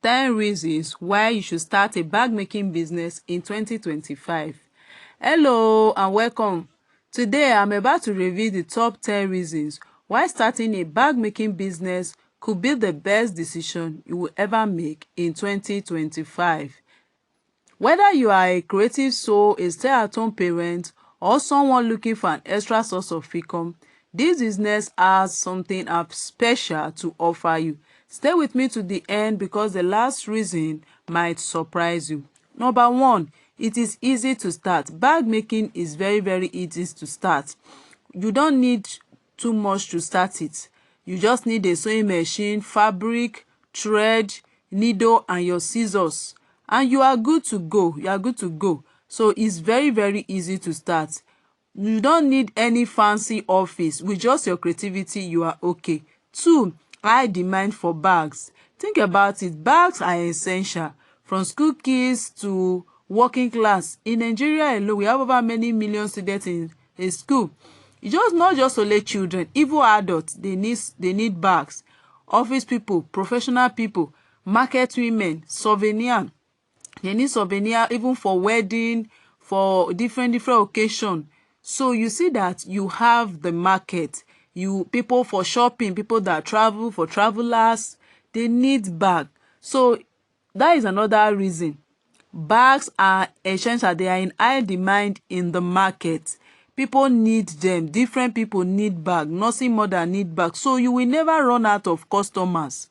10 reasons why you should start a bag making business in 2025. Hello and welcome. Today I'm about to review the top 10 reasons why starting a bag making business could be the best decision you will ever make in 2025. Whether you are a creative soul, a stay-at-home parent, or someone looking for an extra source of income, this business has something special to offer you. Stay with me to the end because the last reason might surprise you. Number one, it is easy to start. Bag making is very easy to start. You don't need too much to start it. You just need a sewing machine, fabric, thread, needle, and your scissors. And you are good to go. So it's very easy to start. You don't need any fancy office. With just your creativity, you are okay. 2, high demand for bags. Think about it. Bags are essential. From school kids to working class. In Nigeria alone, we have over many million students in a school. It's just not just only children, even adults, they need bags. Office people, professional people, market women, souvenir. They need souvenir even for wedding, for different occasions. So you see that you have the market. People for shopping, people that travel, for travelers, they need bag. So that is another reason. Bags are essential. They are in high demand in the market. People need them. Different people need bag. Nursing mother need bag. So you will never run out of customers.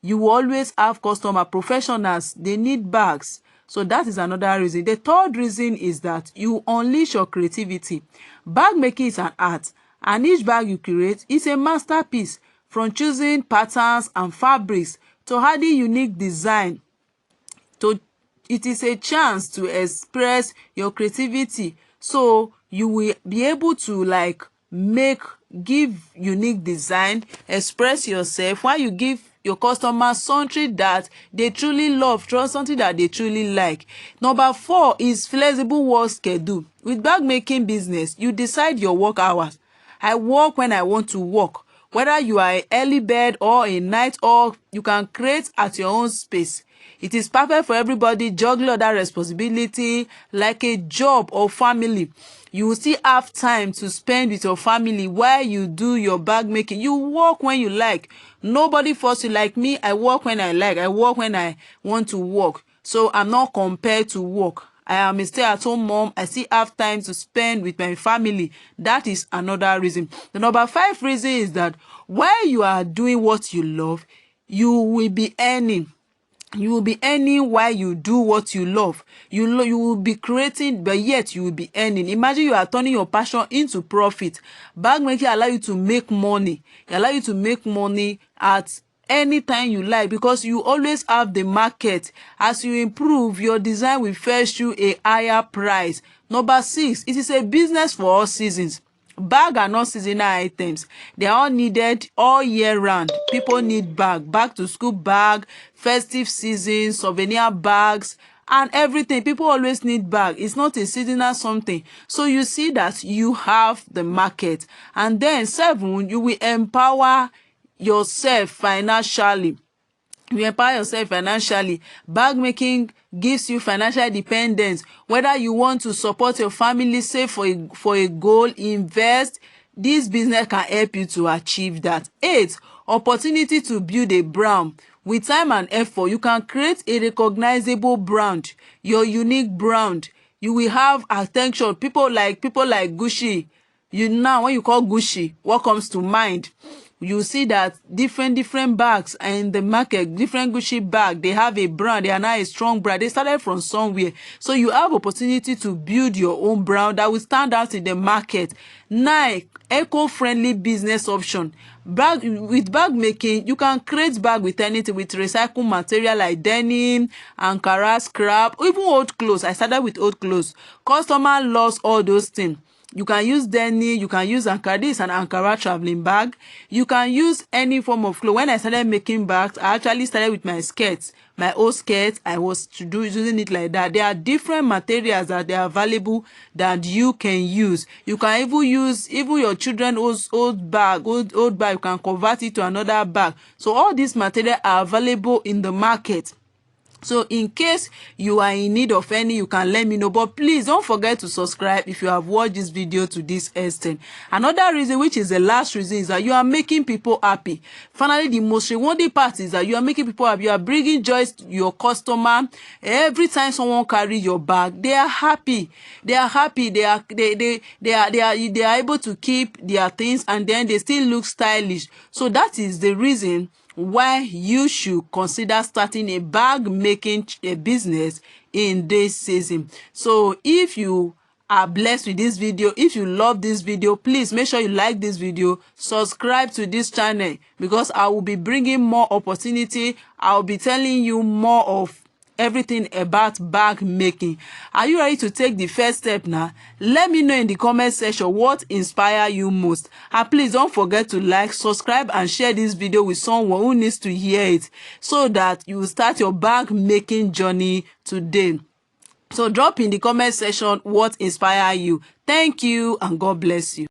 You will always have customer. Professionals, they need bags. So that is another reason. The third reason is that you unleash your creativity. Bag making is an art, and each bag you create is a masterpiece. From choosing patterns and fabrics to adding unique design, it is a chance to express your creativity. So you will be able to give unique design, express yourself while you give your customers something that they truly love, something that they truly like. Number 4 is flexible work schedule. With bag making business, you decide your work hours. I work when I want to work. Whether you are an early bird or a night owl, you can create at your own space. It is perfect for everybody juggling other responsibility like a job or family. You will still have time to spend with your family while you do your bag making. You work when you like. Nobody forces you. Like me, I work when I like. I work when I want to work. So I'm not compelled to work. I am a stay-at-home mom. I still have time to spend with my family. That is another reason. The number 5 reason is that while you are doing what you love, you will be earning. You will be earning while you do what you love. You will be creating, but yet you will be earning. Imagine you are turning your passion into profit. Bag making allow you to make money. It allow you to make money at any time you like because you always have the market. As you improve, your design will fetch you a higher price. Number 6, it is a business for all seasons. Bag are not seasonal items. They are all needed all year round. People need back to school bag, festive season, souvenir bags, and everything. People always need bag. It's not a seasonal something. So you see that you have the market. And then 7, you will empower yourself financially. You empower yourself financially. Bag making gives you financial independence. Whether you want to support your family, save for a goal, invest, this business can help you to achieve that. 8, opportunity to build a brand. With time and effort, you can create a recognizable brand, your unique brand. You will have attention. People like Gucci. Now when you call Gucci, what comes to mind? You see that different bags are in the market. Different Gucci bag, they have a brand. They are now a strong brand. They started from somewhere. So you have opportunity to build your own brand that will stand out in the market. 9, eco-friendly business option. With bag making, you can create bag with anything, with recycled material like denim, Ankara, scrap, even old clothes. I started with old clothes. Customer loves all those things. You can use denim, you can use Ankara. This is an Ankara traveling bag. You can use any form of cloth. When I started making bags, I actually started with my skirts. My old skirts, I was using it like that. There are different materials that they are available that you can use. You can even use your children's old bag, you can convert it to another bag. So all these materials are available in the market. So in case you are in need of any, you can let me know. But please don't forget to subscribe if you have watched this video to this extent. Another reason, which is the last reason, is that you are making people happy. Finally, the most rewarding part is that you are making people happy. You are bringing joy to your customer. Every time someone carries your bag, they are happy. They are happy. They are able to keep their things, and then they still look stylish. So that is the reason why you should consider starting a bag making business in this season. So if you are blessed with this video, if you love this video, please make sure you like this video, subscribe to this channel, because I will be bringing more opportunity. I'll be telling you more of everything about bag making. Are you ready to take the first step now? Let me know in the comment section what inspires you most. And please don't forget to like, subscribe, and share this video with someone who needs to hear it, so that you will start your bag making journey today. So drop in the comment section what inspires you. Thank you, and God bless you.